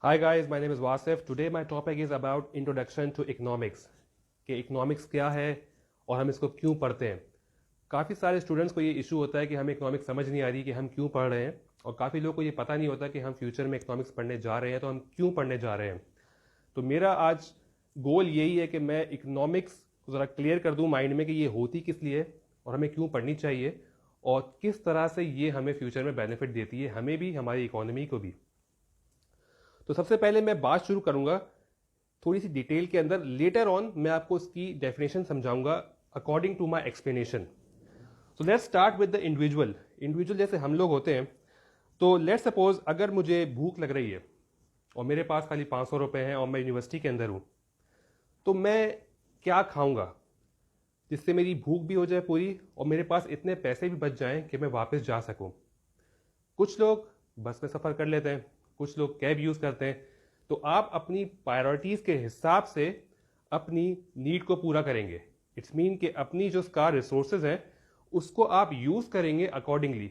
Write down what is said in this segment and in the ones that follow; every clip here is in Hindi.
Hi guys, my name is Wasif. Today my topic is about introduction to economics. कि इकोनॉमिक्स क्या है और हम इसको क्यों पढ़ते हैं। काफ़ी सारे स्टूडेंट्स को ये इशू होता है कि हमें इकोनॉमिक्स समझ नहीं आ रही कि हम क्यों पढ़ रहे हैं, और काफ़ी लोगों को ये पता नहीं होता कि हम फ्यूचर में इकोनॉमिक्स पढ़ने जा रहे हैं तो हम क्यों पढ़ने जा रहे हैं। तो मेरा आज गोल यही है कि मैं इकोनॉमिक्स को ज़रा क्लियर कर दूँ माइंड में कि ये होती किस लिए और हमें क्यों पढ़नी चाहिए और किस तरह से ये हमें फ्यूचर में बेनिफिट देती है, हमें भी हमारी इकोनॉमी को भी। तो सबसे पहले मैं बात शुरू करूंगा थोड़ी सी डिटेल के अंदर। लेटर ऑन मैं आपको इसकी डेफिनेशन समझाऊंगा according to my explanation. So let's start with the individual जैसे हम लोग होते हैं। तो लेट्स सपोज अगर मुझे भूख लग रही है और मेरे पास खाली 500 रुपए हैं और मैं यूनिवर्सिटी के अंदर हूं, तो मैं क्या खाऊंगा जिससे मेरी भूख भी हो जाए पूरी और मेरे पास इतने पैसे भी बच जाएं कि मैं वापस जा सकूं। कुछ लोग बस में सफ़र कर लेते हैं, कुछ लोग कैब यूज़ करते हैं। तो आप अपनी प्रायोरिटीज़ के हिसाब से अपनी नीड को पूरा करेंगे। इट्स मीन कि अपनी जो कार रिसोर्सेज हैं उसको आप यूज़ करेंगे अकॉर्डिंगली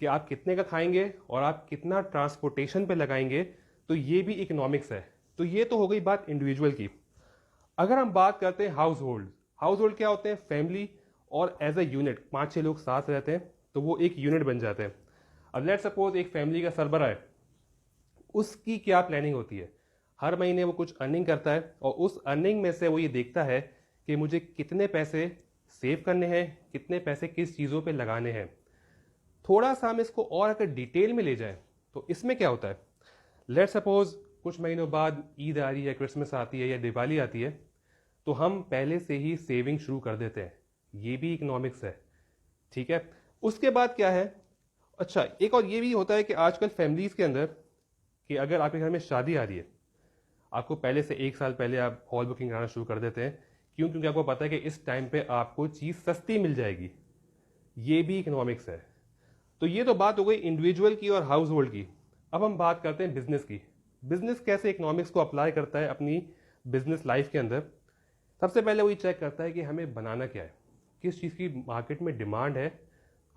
कि आप कितने का खाएंगे और आप कितना ट्रांसपोर्टेशन पे लगाएंगे। तो ये भी इकोनॉमिक्स है। तो ये तो हो गई बात इंडिविजुअल की। अगर हम बात करते हैं हाउस होल्ड क्या होते हैं? फैमिली और एज अ यूनिट 5-6 लोग साथ रहते हैं तो वो एक यूनिट बन जाते हैं। अब लेट सपोज एक फैमिली का सरबराह है, उसकी क्या प्लानिंग होती है? हर महीने वो कुछ अर्निंग करता है और उस अर्निंग में से वो ये देखता है कि मुझे कितने पैसे सेव करने हैं, कितने पैसे किस चीज़ों पे लगाने हैं। थोड़ा सा हम इसको और अगर डिटेल में ले जाएं तो इसमें क्या होता है? लेट सपोज कुछ महीनों बाद ईद आ रही है, क्रिसमस आती है या दिवाली आती है, तो हम पहले से ही सेविंग शुरू कर देते हैं। ये भी इकोनॉमिक्स है, ठीक है। उसके बाद क्या है? अच्छा, एक और ये भी होता है कि आजकल फैमिलीज के अंदर कि अगर आपके घर में शादी आ रही है, आपको पहले से 1 साल पहले आप हॉल बुकिंग कराना शुरू कर देते हैं। क्यों? क्योंकि आपको पता है कि इस टाइम पे आपको चीज़ सस्ती मिल जाएगी। ये भी इकोनॉमिक्स है। तो ये तो बात हो गई इंडिविजुअल की और हाउस होल्ड की। अब हम बात करते हैं बिजनेस की। बिजनेस कैसे इकोनॉमिक्स को अप्लाई करता है अपनी बिजनेस लाइफ के अंदर। सबसे पहले वही चेक करता है कि हमें बनाना क्या है, किस चीज़ की मार्केट में डिमांड है,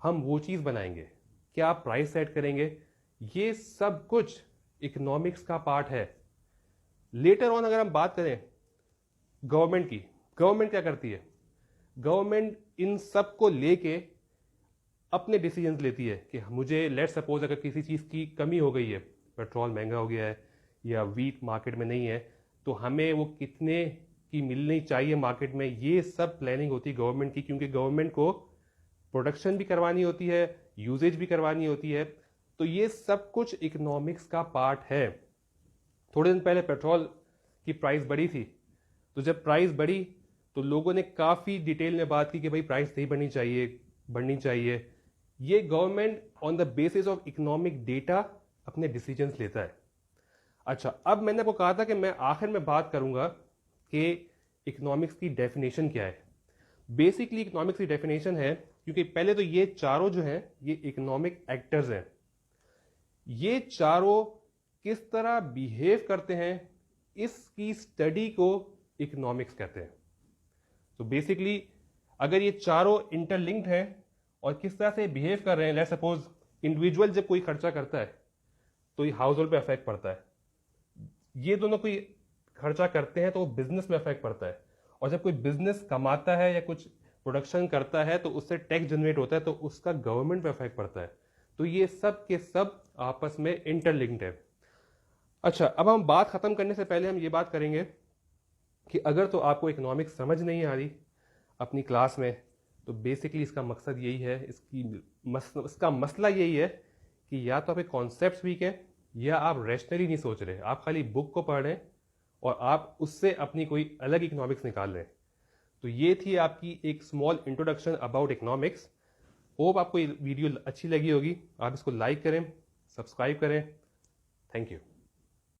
हम वो चीज़ बनाएंगे। क्या आप प्राइस सेट करेंगे? ये सब कुछ इकोनॉमिक्स का पार्ट है। लेटर ऑन अगर हम बात करें गवर्नमेंट की, गवर्नमेंट क्या करती है? गवर्नमेंट इन सब को लेके अपने डिसीजंस लेती है कि मुझे लेट सपोज अगर किसी चीज़ की कमी हो गई है, पेट्रोल महंगा हो गया है या वीट मार्केट में नहीं है, तो हमें वो कितने की मिलनी चाहिए मार्केट में। ये सब प्लानिंग होती है गवर्नमेंट की, क्योंकि गवर्नमेंट को प्रोडक्शन भी करवानी होती है, यूजेज भी करवानी होती है। तो ये सब कुछ इकोनॉमिक्स का पार्ट है। थोड़े दिन पहले पेट्रोल की प्राइस बढ़ी थी, तो जब प्राइस बढ़ी तो लोगों ने काफ़ी डिटेल में बात की कि भाई प्राइस नहीं बढ़नी चाहिए। ये government on the basis of economic data अपने डिसीजंस लेता है। अच्छा, अब मैंने आपको कहा था कि मैं आखिर में बात करूंगा कि इकोनॉमिक्स की डेफिनेशन क्या है। बेसिकली इकोनॉमिक्स की डेफिनेशन है, क्योंकि पहले तो ये चारों जो हैं ये इकोनॉमिक एक्टर्स हैं। ये चारों किस तरह बिहेव करते हैं, इसकी स्टडी को इकोनॉमिक्स कहते हैं। तो बेसिकली अगर ये चारों इंटरलिंक्ड हैं और किस तरह से बिहेव कर रहे हैं, लेट्स सपोज इंडिविजुअल जब कोई खर्चा करता है तो ये हाउस होल्ड पे अफेक्ट पड़ता है। ये दोनों कोई खर्चा करते हैं तो बिजनेस में अफेक्ट पड़ता है, और जब कोई बिजनेस कमाता है या कुछ प्रोडक्शन करता है तो उससे टैक्स जनरेट होता है तो उसका गवर्नमेंट पे अफेक्ट पड़ता है। तो ये सब के सब आपस में इंटरलिंक्ड है। अच्छा, अब हम बात खत्म करने से पहले हम ये बात करेंगे कि अगर तो आपको इकोनॉमिक्स समझ नहीं आ रही अपनी क्लास में, तो बेसिकली इसका मकसद यही है, इसका मसला यही है कि या तो आपके कॉन्सेप्ट्स वीक है या आप रैशनली नहीं सोच रहे, आप खाली बुक को पढ़ रहे हैं और आप उससे अपनी कोई अलग इकोनॉमिक्स निकाल रहे हैं। तो ये थी आपकी एक small introduction about economics. Hope आपको ये वीडियो अच्छी लगी होगी। आप इसको लाइक करें, सब्सक्राइब करें। Thank you.